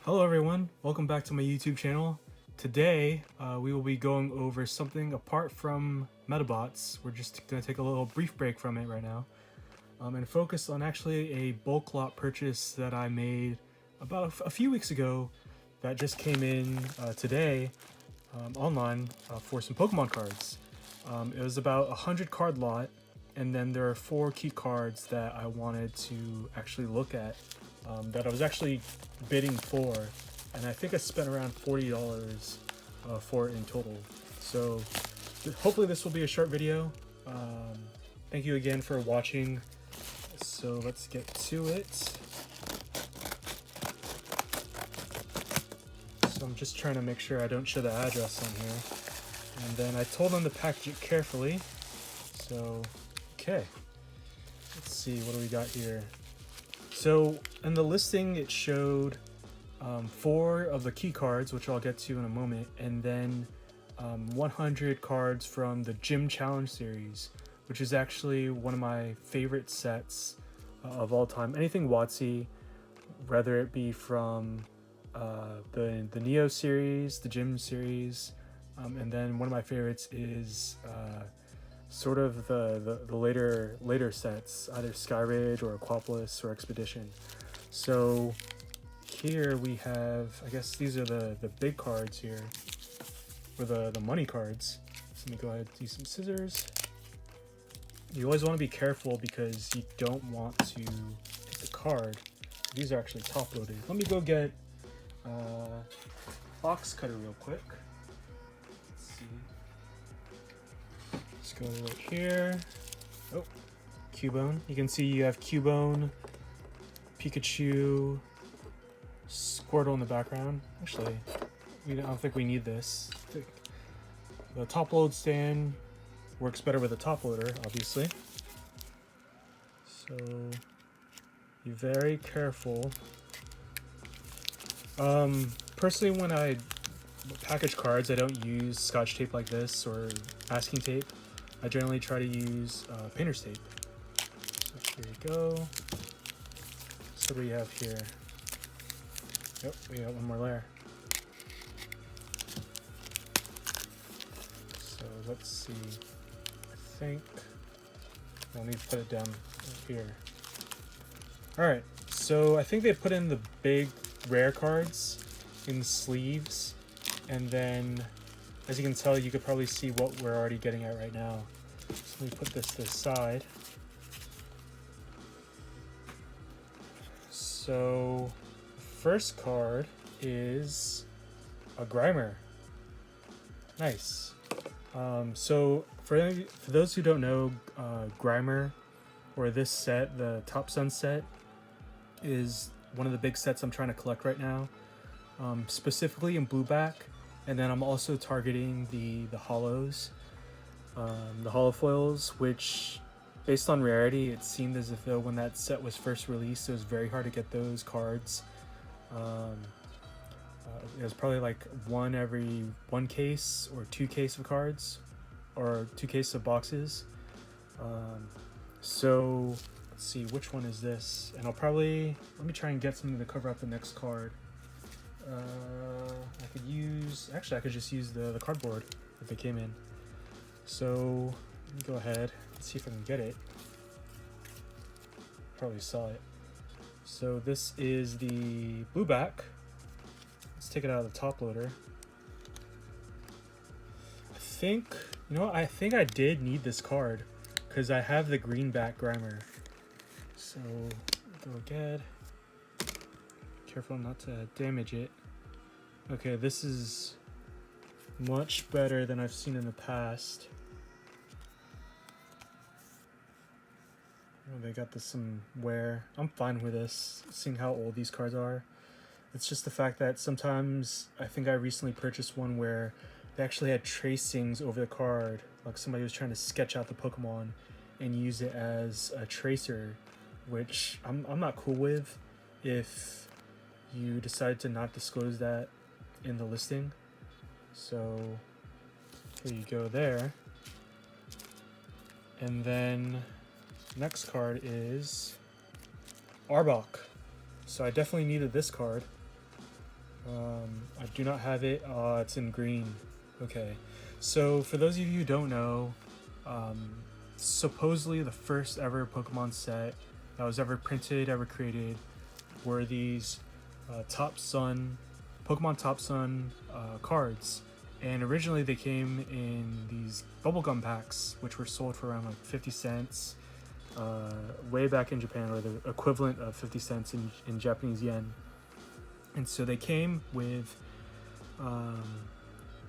Hello everyone, welcome back to my YouTube channel. Today we will be going over something apart from Metabots. We're just going to take a little brief break from it right now and focus on actually a bulk lot purchase that I made about a few weeks ago that just came in today online for some Pokemon cards. It was about 100 card lot, and then there are 4 key cards that I wanted to actually look at that I was actually bidding for, and I think I spent around $40 for it in total. So hopefully this will be a short video. Thank you again for watching. So let's get to it. So I'm just trying to make sure I don't show the address on here. And then I told them to package it carefully. So, okay. Let's see, what do we got here? So in the listing, it showed 4 of the key cards, which I'll get to in a moment, and then 100 cards from the Gym Challenge series, which is actually one of my favorite sets of all time. Anything WotC, whether it be from the Neo series, the Gym series, and then one of my favorites is sort of the later sets, either Skyridge or Aquapolis or Expedition. So here we have, I guess these are the big cards here, or the money cards. So let me go ahead and use some scissors. You always want to be careful because you don't want to hit the card. These are actually top loaded. Let me go get box cutter real quick. Let's see. Let's go right here. Oh, Cubone. You can see you have Cubone, Pikachu, Squirtle in the background. Actually, I don't think we need this. The top load stand works better with a top loader, obviously. So be very careful. Personally, when I package cards, I don't use Scotch tape like this or masking tape. I generally try to use painter's tape. So here we go. So what do we have here? Yep, we got one more layer. So let's see. I think I'll need to put it down here. Alright, so I think they put in the big rare cards in sleeves, and then as you can tell, you could probably see what we're already getting at right now. So let me put this to the side. So first card is a Grimer. Nice. So for those who don't know, Grimer, or this set, the TopSun set, is one of the big sets I'm trying to collect right now, specifically in Blue Back. And then I'm also targeting the hollows, the holofoils, which, based on rarity, it seemed as if though when that set was first released, it was very hard to get those cards. It was probably like one every 1 case or 2 case of cards, or 2 cases of boxes. So let's see, which one is this? And let me try and get something to cover up the next card. I could just use the cardboard that they came in. So let me go ahead and see if I can get it. Probably saw it. So this is the Blue Back. Let's take it out of the top loader. I think I did need this card because I have the green back Grimer. So go again. Careful not to damage it. Okay, this is much better than I've seen in the past. Oh, they got some wear. I'm fine with this, seeing how old these cards are. It's just the fact that sometimes, I think I recently purchased one where they actually had tracings over the card. Like somebody was trying to sketch out the Pokemon and use it as a tracer, which I'm not cool with if you decide to not disclose that in the listing. So here you go there. And then next card is Arbok. So I definitely needed this card. I do not have it. It's in green. Okay, so for those of you who don't know, supposedly the first ever Pokemon set that was ever printed, ever created, were these TopSun, Pokemon TopSun cards. And originally they came in these bubblegum packs, which were sold for around like 50 cents way back in Japan, or the equivalent of 50 cents in Japanese yen. And so they came with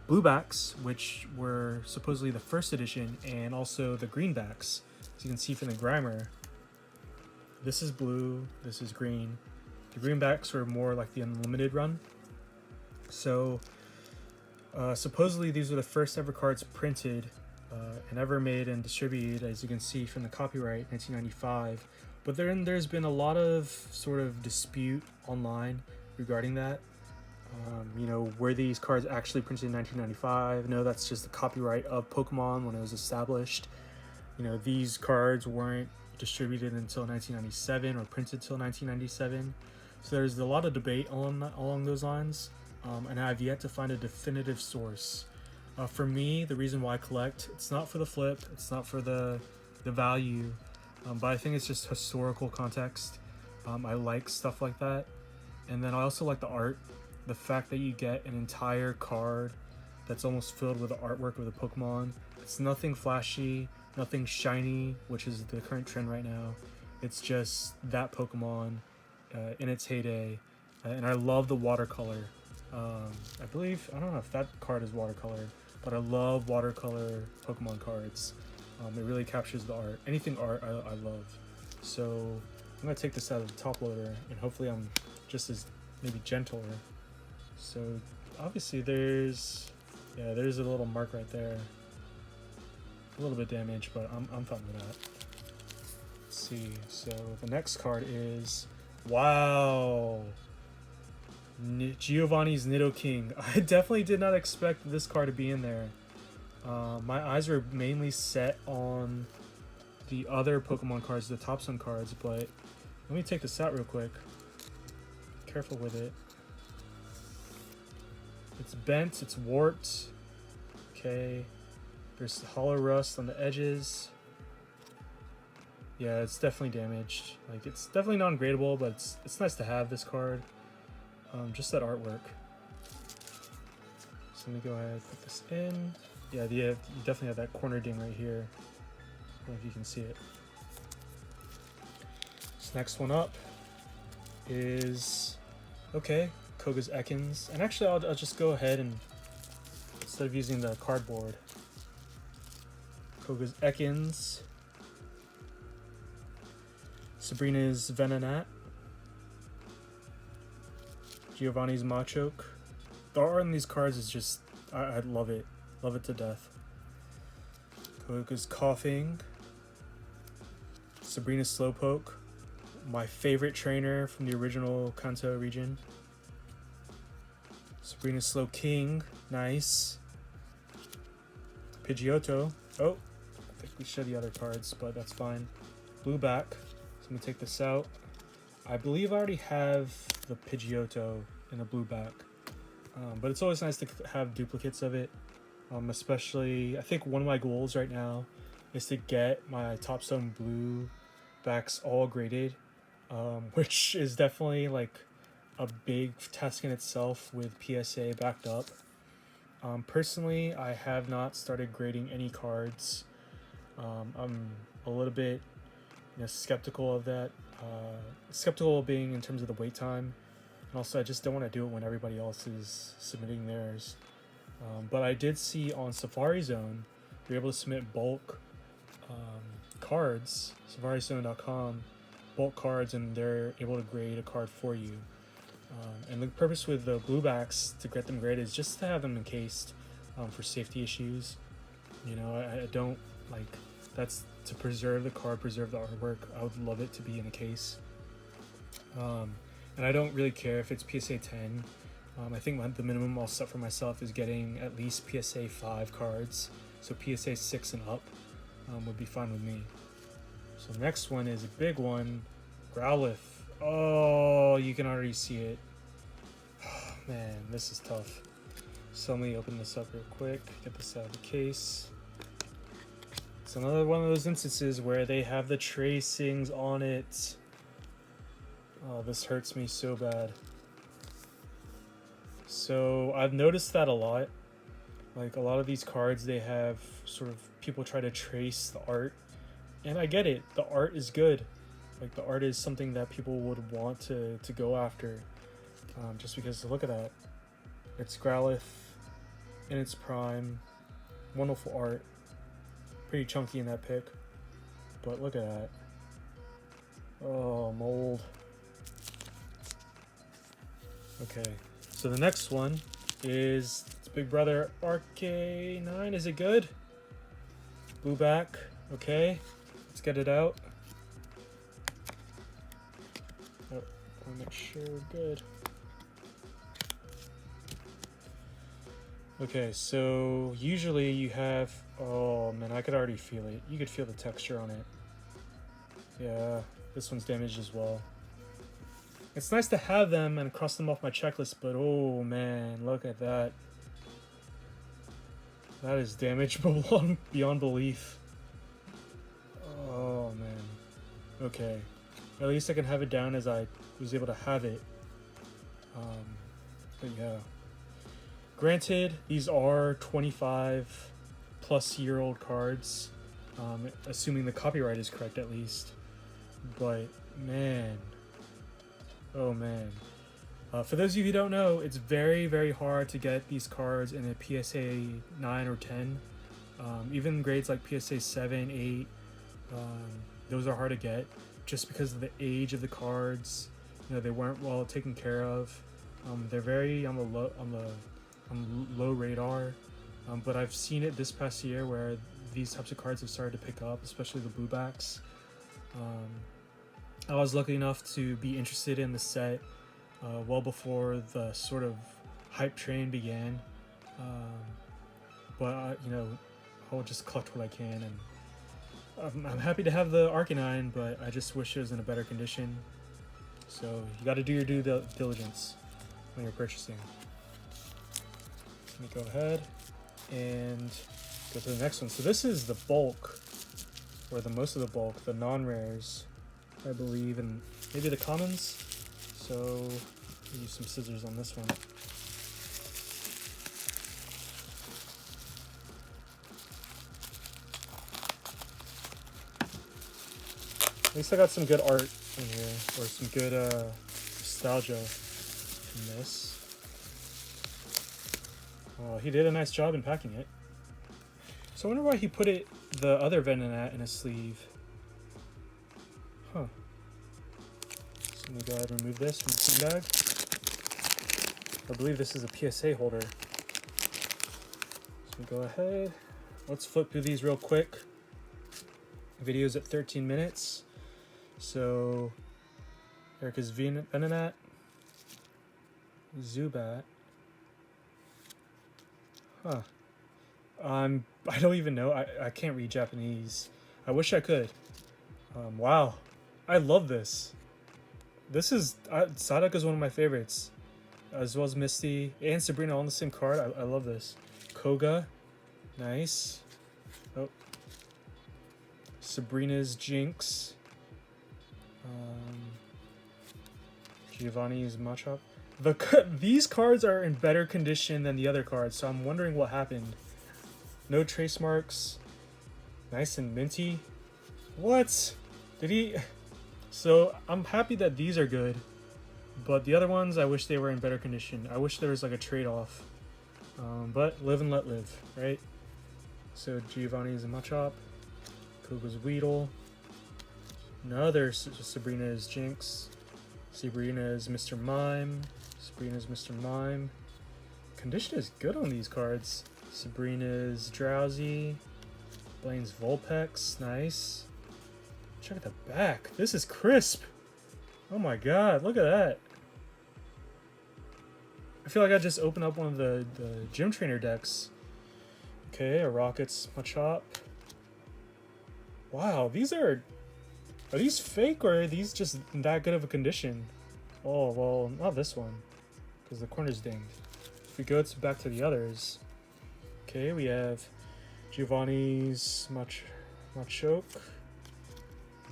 blue backs, which were supposedly the first edition, and also the green backs. As you can see from the grimer, this is blue, this is green. The green backs were more like the unlimited run. So supposedly these were the first ever cards printed and ever made and distributed, as you can see from the copyright, 1995. But there's been a lot of sort of dispute online regarding that. You know, were these cards actually printed in 1995? No, that's just the copyright of Pokemon when it was established. You know, these cards weren't distributed until 1997 or printed till 1997. So there's a lot of debate along those lines, and I've yet to find a definitive source. For me, the reason why I collect, it's not for the flip, it's not for the value, but I think it's just historical context. I like stuff like that. And then I also like the art. The fact that you get an entire card that's almost filled with the artwork of the Pokemon. It's nothing flashy, nothing shiny, which is the current trend right now. It's just that Pokemon in its heyday. And I love the watercolor. I believe, I don't know if that card is watercolor, but I love watercolor Pokemon cards. It really captures the art. Anything art, I love. So I'm gonna take this out of the top loader, and hopefully I'm just as maybe gentler. So obviously there's a little mark right there, a little bit damaged, but I'm fine with that. Let's see. So the next card is, wow, Giovanni's Nidoking. I definitely did not expect this card to be in there. My eyes were mainly set on the other Pokemon cards, the TopSun cards, but let me take this out real quick. Careful with it. It's bent, it's warped. Okay. There's hollow rust on the edges. Yeah, it's definitely damaged. Like, it's definitely non-gradable, but it's nice to have this card. Just that artwork. So let me go ahead and put this in. Yeah, you definitely have that corner ding right here. I don't know if you can see it. This next one up is, okay, Koga's Ekans. And actually, I'll just go ahead and, instead of using the cardboard, Koga's Ekans, Sabrina's Venonat, Giovanni's Machoke. The art on these cards is just, I love it. Love it to death. Koga's Coughing, Sabrina's Slowpoke, my favorite trainer from the original Kanto region. Sabrina's Slowking, nice. Pidgeotto. Oh, I think we showed the other cards, but that's fine. Blue Back. So I'm gonna take this out. I believe I already have the Pidgeotto in a Blue Back, but it's always nice to have duplicates of it. Especially, I think one of my goals right now is to get my TopSun Blue Backs all graded, which is definitely like a big task in itself with PSA backed up. Personally, I have not started grading any cards. I'm a little bit, skeptical of that. Skeptical being in terms of the wait time, and also I just don't want to do it when everybody else is submitting theirs. But I did see on Safari Zone, you're able to submit bulk cards, safarizone.com, bulk cards, and they're able to grade a card for you. And the purpose with the blue backs to get them graded is just to have them encased for safety issues. I don't like, that's to preserve the card, preserve the artwork. I would love it to be in a case. And I don't really care if it's PSA 10. I think the minimum I'll set for myself is getting at least PSA 5 cards. So PSA 6 and up would be fine with me. So the next one is a big one, Growlithe. Oh, you can already see it. man, this is tough. So let me open this up real quick, get this out of the case. It's another one of those instances where they have the tracings on it. Oh, this hurts me so bad. So I've noticed that a lot. Like a lot of these cards, they have sort of people try to trace the art. And I get it, the art is good. Like the art is something that people would want to go after. Just because, look at that. It's Growlithe in its prime. Wonderful art. Pretty chunky in that pick. But look at that. Oh, mold. Okay, so the next one is its big brother RK9. Is it good? Blue Back. Okay, let's get it out. Oh, I'll make sure we're good. Okay, so usually you have, oh man, I could already feel it. You could feel the texture on it. Yeah, this one's damaged as well. It's nice to have them and cross them off my checklist, but oh man, look at that. That is damage beyond belief. Oh man. Okay. At least I can have it down as I was able to have it. But yeah. Granted, these are 25-plus-year-old cards, assuming the copyright is correct at least. But man, oh man. For those of you who don't know, it's very, very hard to get these cards in a PSA 9 or 10. Even grades like PSA 7, 8, those are hard to get just because of the age of the cards. You know, they weren't well taken care of. They're very on the low radar, but I've seen it this past year where these types of cards have started to pick up, especially the blue backs. I was lucky enough to be interested in the set well before the sort of hype train began, but you know, I'll just collect what I can, and I'm happy to have the Arcanine, but I just wish it was in a better condition. So you got to do your due diligence when you're purchasing. Let me go ahead and go to the next one. So this is the bulk, or the most of the bulk, the non-rares, I believe, and maybe the commons. So I'll use some scissors on this one. At least I got some good art in here, or some good nostalgia in this. Oh, he did a nice job in packing it. So I wonder why he put the other Venonat in a sleeve. Huh. So let me go ahead and remove this from the team bag. I believe this is a PSA holder. So we go ahead. Let's flip through these real quick. Video's at 13 minutes. So Erica's Venonat, Zubat. Huh. I don't even know. I can't read Japanese. I wish I could. Wow. I love this. This is... Psyduck is one of my favorites. As well as Misty and Sabrina all on the same card. I love this. Koga. Nice. Oh. Sabrina's Jinx. Giovanni's Machop. These cards are in better condition than the other cards, so I'm wondering what happened. No trace marks. Nice and minty. What? Did he... So I'm happy that these are good, but the other ones, I wish they were in better condition. I wish there was like a trade-off. But live and let live, right? So Giovanni's Machop. Koga's Weedle. Another Sabrina's Jinx. Sabrina's Mr. Mime. Sabrina's Mr. Mime. Condition is good on these cards. Sabrina's Drowsy. Blaine's Vulpix. Nice. Check out the back. This is crisp. Oh my god, look at that. I feel like I just opened up one of the gym trainer decks. Okay, a Rocket's Machop. Wow, these are these fake or are these just in that good of a condition? Oh, well, not this one. because the corner's dinged. If we go back to the others, okay, we have Giovanni's Machoke.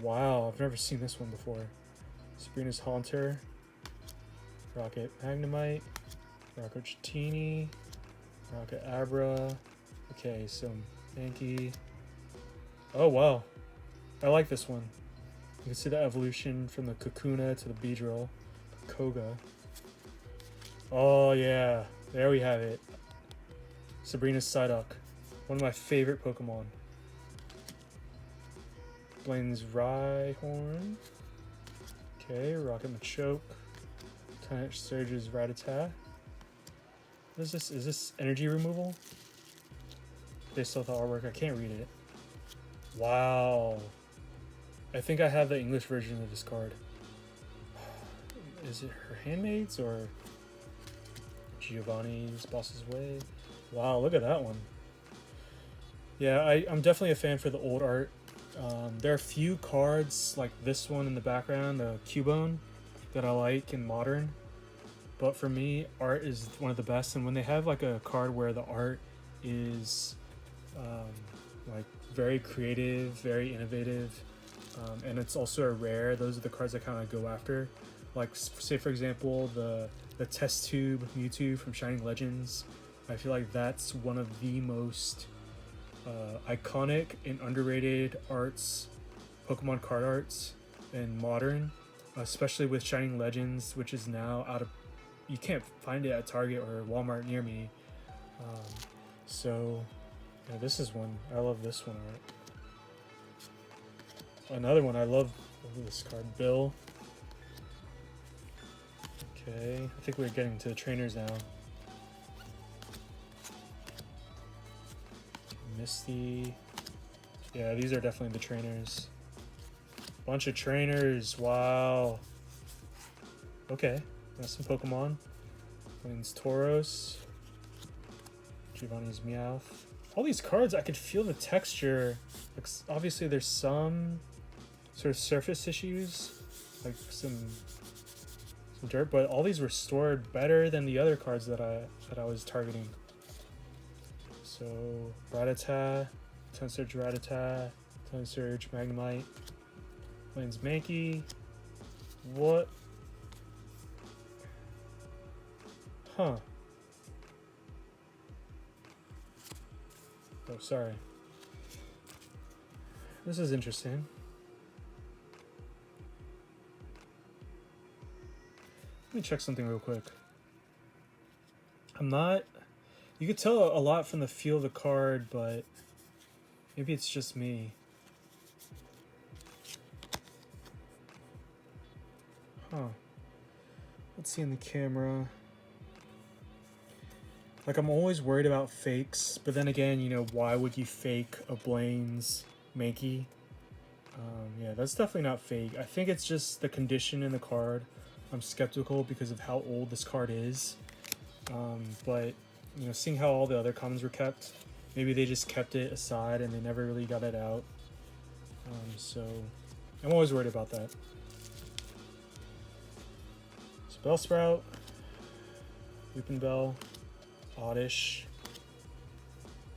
Wow, I've never seen this one before. Sabrina's Haunter, Rocket Magnemite, Rocket Chitini, Rocket Abra. Okay, so Mankey. Oh wow, I like this one. You can see the evolution from the Kakuna to the Beedrill, Koga. Oh yeah, there we have it. Sabrina's Psyduck, one of my favorite Pokemon. Blaine's Rhyhorn. Okay, Rocket Machoke. Tonic Surge's Rattata. What is this? Is this energy removal? Based off the artwork, I can't read it. Wow. I think I have the English version of this card. Is it her handmaids or Giovanni's Boss's Way? Wow, look at that one. Yeah, I'm definitely a fan for the old art. There are a few cards like this one in the background, the Cubone, that I like in modern. But for me, art is one of the best. And when they have like a card where the art is like very creative, very innovative, and it's also a rare, those are the cards I kind of go after. Like say for example the test tube Mewtwo from Shining Legends. I feel like that's one of the most iconic and underrated arts, Pokemon card arts in modern, especially with Shining Legends, which is now out of, you can't find it at Target or Walmart near me. So yeah, this is one. I love this one art. Another one I love this card, Bill. Okay, I think we're getting to the trainers now. Misty. Yeah, these are definitely the trainers. Bunch of trainers. Wow. Okay, that's some Pokemon. Blaine's Tauros. Giovanni's Meowth. All these cards, I could feel the texture. Like, obviously, there's some sort of surface issues, like some dirt, but all these were stored better than the other cards that I was targeting. So Rattata, Tunsurge Rattata, Tunsurge Magnemite, Blaine's Mankey. What? Huh. Oh, sorry. This is interesting. Let me check something real quick. You could tell a lot from the feel of the card, but maybe it's just me. Huh. Let's see in the camera. Like, I'm always worried about fakes, but then again, you know, why would you fake a Blaine's Mankey? Yeah, that's definitely not fake. I think it's just the condition in the card. I'm skeptical because of how old this card is. But, you know, seeing how all the other commons were kept, maybe they just kept it aside and they never really got it out. So, I'm always worried about that. So, Bellsprout, Weepinbell, Oddish,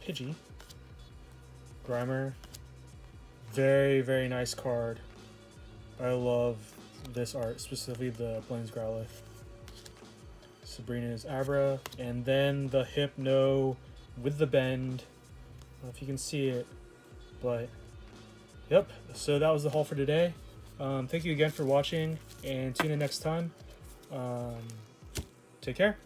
Pidgey, Grimer. Very, very nice card. I love this art, specifically the Blaine's Growlithe. Sabrina's Abra, and then the Hypno with the bend. I don't know if you can see it, but yep. So that was the haul for today. Thank you again for watching, and tune in next time. Take care.